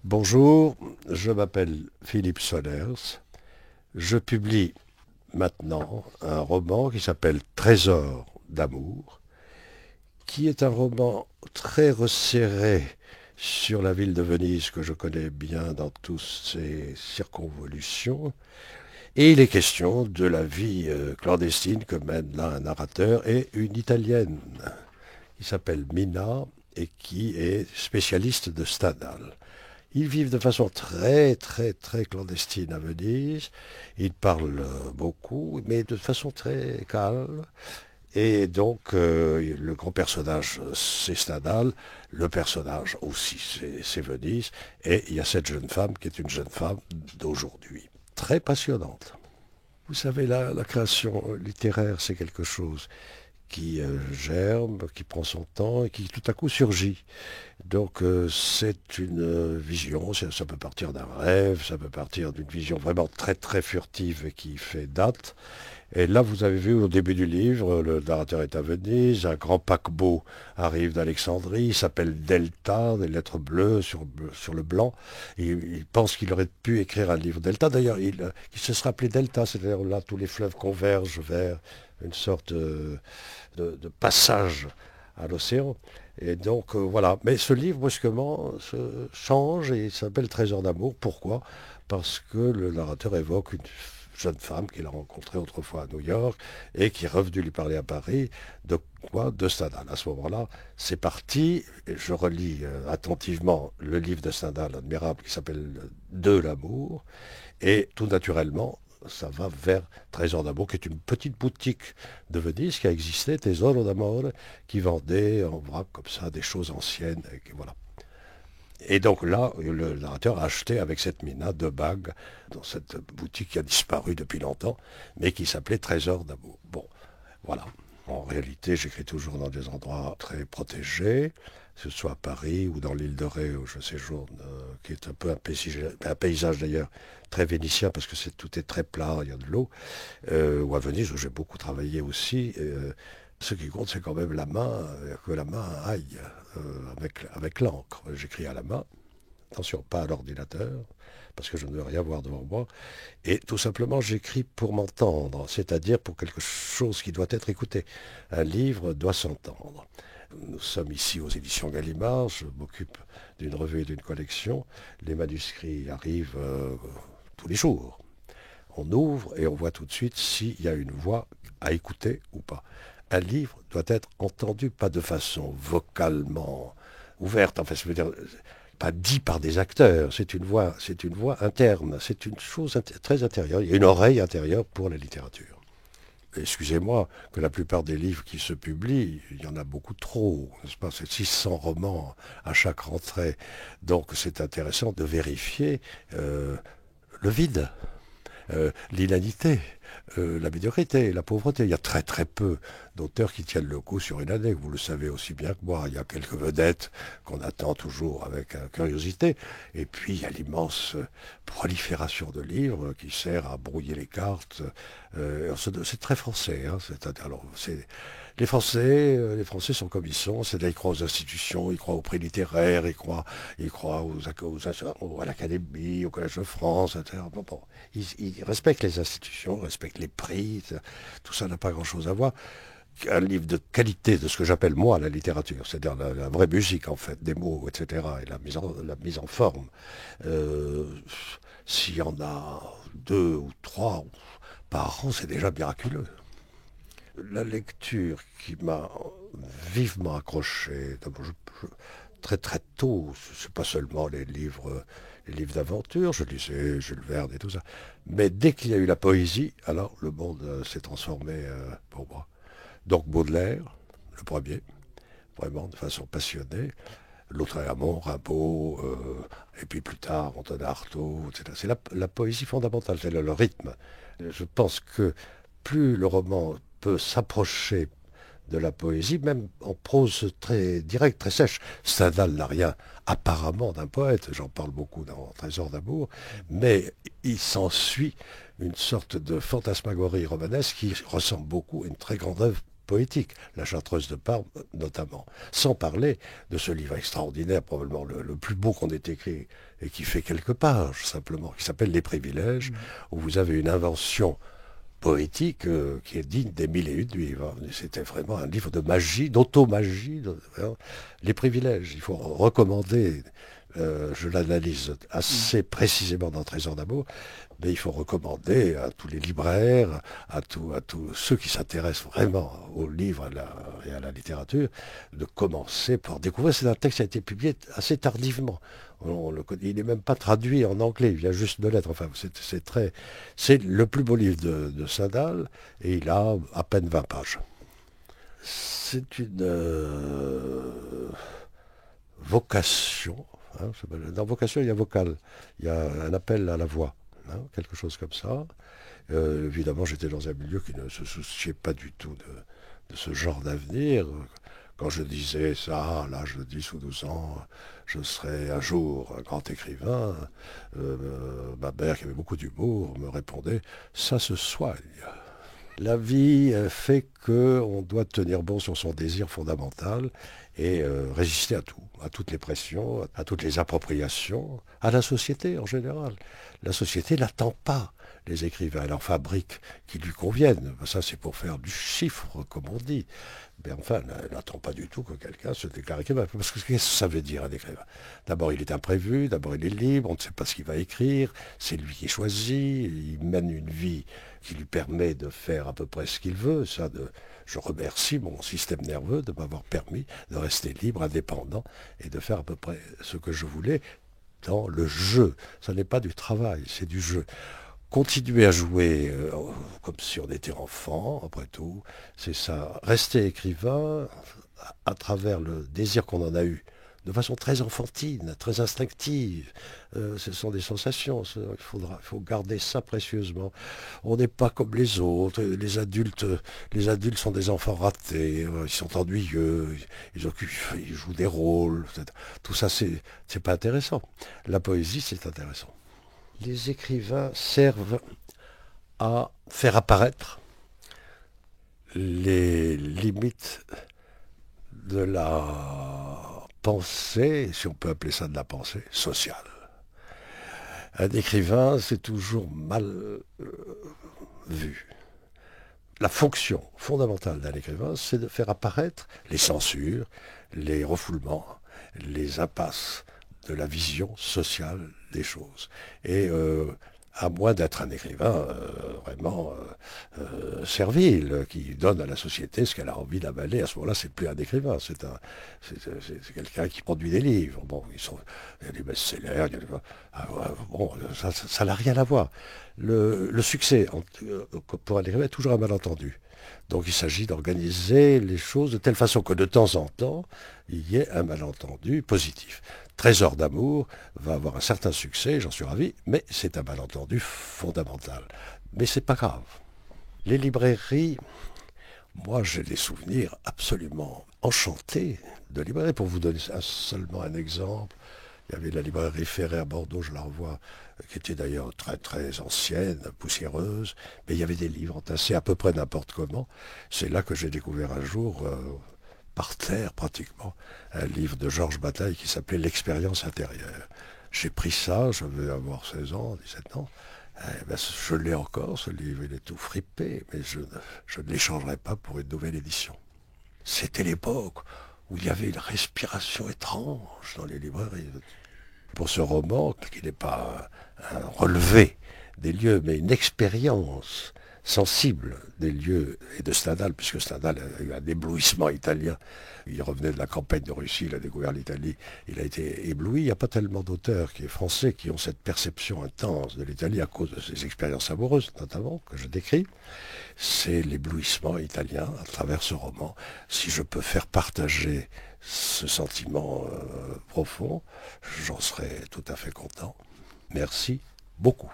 Bonjour, je m'appelle Philippe Solers. Je publie maintenant un roman qui s'appelle Trésor d'amour, qui est un roman très resserré sur la ville de Venise que je connais bien dans toutes ses circonvolutions. Et il est question de la vie clandestine que mène là un narrateur et une Italienne qui s'appelle Mina et qui est spécialiste de Stendhal. Ils vivent de façon très clandestine à Venise. Ils parlent beaucoup, mais de façon très calme. Et donc, le grand personnage, c'est Stendhal. Le personnage aussi, c'est Venise. Et il y a cette jeune femme qui est une jeune femme d'aujourd'hui. Très passionnante. Vous savez, la création littéraire, c'est quelque chose qui germe, qui prend son temps et qui tout à coup surgit. Donc c'est une vision, ça peut partir d'un rêve, ça peut partir d'une vision vraiment très furtive et qui fait date. Et là, vous avez vu au début du livre, le narrateur est à Venise, un grand paquebot arrive d'Alexandrie, il s'appelle Delta, des lettres bleues sur le blanc. Il pense qu'il aurait pu écrire un livre Delta. D'ailleurs, il se sera appelé Delta, c'est-à-dire là, tous les fleuves convergent vers une sorte de passage à l'océan. Et donc voilà. Mais ce livre brusquement se change et il s'appelle Trésor d'amour. Pourquoi? Parce que le narrateur évoque une jeune femme qu'il a rencontrée autrefois à New York et qui est revenue lui parler à Paris. De quoi? De Stendhal. À ce moment-là, c'est parti. Et je relis attentivement le livre de Stendhal, admirable, qui s'appelle De l'amour. Et tout naturellement, ça va vers Trésor d'amour, qui est une petite boutique de Venise qui a existé, Tesoro d'amore, qui vendait en vrac comme ça des choses anciennes. Et voilà. Et donc là, le narrateur a acheté avec cette mina deux bagues dans cette boutique qui a disparu depuis longtemps, mais qui s'appelait Trésor d'amour. Bon, voilà. En réalité, j'écris toujours dans des endroits très protégés, que ce soit à Paris ou dans l'île de Ré où je séjourne, qui est un peu un paysage d'ailleurs très vénitien parce que tout est très plat, il y a de l'eau, ou à Venise où j'ai beaucoup travaillé aussi. Ce qui compte, c'est quand même la main, que la main aille avec l'encre. J'écris à la main, attention, pas à l'ordinateur, parce que je ne veux rien voir devant moi. Et tout simplement, j'écris pour m'entendre, c'est-à-dire pour quelque chose qui doit être écouté. Un livre doit s'entendre. Nous sommes ici aux éditions Gallimard, je m'occupe d'une revue et d'une collection. Les manuscrits arrivent tous les jours. On ouvre et on voit tout de suite s'il y a une voix à écouter ou pas. Un livre doit être entendu, pas de façon vocalement ouverte, enfin, ça veut dire pas dit par des acteurs, c'est une voix interne, c'est une chose très intérieure. Il y a une oreille intérieure pour la littérature. Excusez-moi que la plupart des livres qui se publient, il y en a beaucoup trop, n'est-ce pas? C'est 600 romans à chaque rentrée. Donc c'est intéressant de vérifier le vide, l'inanité, la médiocrité, la pauvreté. Il y a très peu d'auteurs qui tiennent le coup sur une année. Vous le savez aussi bien que moi. Il y a quelques vedettes qu'on attend toujours avec curiosité. Et puis il y a l'immense prolifération de livres qui sert à brouiller les cartes. C'est très français. Hein. Les Français sont comme ils sont, c'est-à-dire ils croient aux institutions, ils croient aux prix littéraires, ils croient à l'Académie, au Collège de France, etc. Bon, ils respectent les institutions, respectent les prix, tout ça n'a pas grand-chose à voir. Un livre de qualité, de ce que j'appelle moi la littérature, c'est-à-dire la vraie musique en fait, des mots, etc., et la mise en forme. Euh, S'il y en a deux ou trois par an, c'est déjà miraculeux. La lecture qui m'a vivement accroché, très tôt, c'est pas seulement les livres d'aventure, je lisais Jules Verne et tout ça, mais dès qu'il y a eu la poésie, alors le monde s'est transformé pour moi. Donc Baudelaire, le premier, vraiment de façon passionnée, l'autre Hamon, Rimbaud, et puis plus tard Antonin Artaud, etc. C'est la poésie fondamentale, c'est le rythme. Je pense que plus le roman peut s'approcher de la poésie, même en prose très directe, très sèche. Stendhal n'a rien apparemment d'un poète, j'en parle beaucoup dans Trésor d'amour, mais il s'ensuit une sorte de fantasmagorie romanesque qui ressemble beaucoup à une très grande œuvre poétique, La Chartreuse de Parme notamment. Sans parler de ce livre extraordinaire, probablement le plus beau qu'on ait écrit, et qui fait quelques pages simplement, qui s'appelle Les Privilèges, où vous avez une invention poétique qui est digne des Mille et Une Nuits. C'était vraiment un livre de magie, d'automagie. Les Privilèges, il faut recommander, je l'analyse assez précisément dans Trésor d'amour, mais il faut recommander à tous les libraires, à tous ceux qui s'intéressent vraiment aux livres et à la littérature, de commencer par découvrir. C'est un texte qui a été publié assez tardivement. Il n'est même pas traduit en anglais, il vient juste de lettres. Enfin, c'est le plus beau livre de Stendhal, et il a à peine 20 pages. C'est une vocation. Dans vocation, il y a vocale. Il y a un appel à la voix. Quelque chose comme ça. Évidemment, j'étais dans un milieu qui ne se souciait pas du tout de ce genre d'avenir. Quand je disais ça, à l'âge de 10 ou 12 ans, je serai un jour un grand écrivain, ma mère, qui avait beaucoup d'humour, me répondait « ça se soigne ». La vie fait qu'on doit tenir bon sur son désir fondamental et résister à tout, à toutes les pressions, à toutes les appropriations, à la société en général. La société n'attend pas les écrivains, elle en fabrique qui lui conviennent. Ça, c'est pour faire du chiffre, comme on dit. Mais enfin, elle n'attend pas du tout que quelqu'un se déclare écrivain. Parce que qu'est-ce que ça veut dire, un écrivain? D'abord, il est imprévu, d'abord, il est libre, on ne sait pas ce qu'il va écrire, c'est lui qui choisit, il mène une vie qui lui permet de faire à peu près ce qu'il veut. Je remercie mon système nerveux de m'avoir permis de rester libre, indépendant, et de faire à peu près ce que je voulais dans le jeu. Ça n'est pas du travail, c'est du jeu. Continuer à jouer comme si on était enfant, après tout, c'est ça. Rester écrivain à travers le désir qu'on en a eu, de façon très enfantine, très instinctive. Ce sont des sensations, il faut garder ça précieusement. On n'est pas comme les autres. Les adultes sont des enfants ratés, ils sont ennuyeux, ils jouent des rôles. Tout ça, c'est pas intéressant. La poésie, c'est intéressant. Les écrivains servent à faire apparaître les limites de la pensée, si on peut appeler ça de la pensée, sociale. Un écrivain, c'est toujours mal vu. La fonction fondamentale d'un écrivain, c'est de faire apparaître les censures, les refoulements, les impasses de la vision sociale des choses. Et à moins d'être un écrivain vraiment servile, qui donne à la société ce qu'elle a envie d'avaler, à ce moment-là, c'est plus un écrivain, c'est quelqu'un qui produit des livres. Bon, il y a des best-sellers, bon, ça n'a rien à voir. Le succès pour un écrivain est toujours un malentendu. Donc il s'agit d'organiser les choses de telle façon que de temps en temps, il y ait un malentendu positif. Trésor d'amour va avoir un certain succès, j'en suis ravi, mais c'est un malentendu fondamental. Mais c'est pas grave. Les librairies, moi j'ai des souvenirs absolument enchantés de librairies. Pour vous donner seulement un exemple, il y avait la librairie Ferré à Bordeaux, je la revois, qui était d'ailleurs très très ancienne, poussiéreuse, mais il y avait des livres entassés à peu près n'importe comment. C'est là que j'ai découvert un jour, par terre pratiquement, un livre de Georges Bataille qui s'appelait L'expérience intérieure. J'ai pris ça, je devais avoir 16 ans, 17 ans. Je l'ai encore, ce livre, il est tout fripé, mais je ne l'échangerai pas pour une nouvelle édition. C'était l'époque où il y avait une respiration étrange dans les librairies. Pour ce roman, qui n'est pas un relevé des lieux, mais une expérience sensible des lieux et de Stendhal, puisque Stendhal a eu un éblouissement italien. Il revenait de la campagne de Russie, il a découvert l'Italie, il a été ébloui. Il n'y a pas tellement d'auteurs français qui ont cette perception intense de l'Italie à cause de ses expériences amoureuses, notamment, que je décris. C'est l'éblouissement italien à travers ce roman. Si je peux faire partager ce sentiment profond, j'en serais tout à fait content. Merci beaucoup.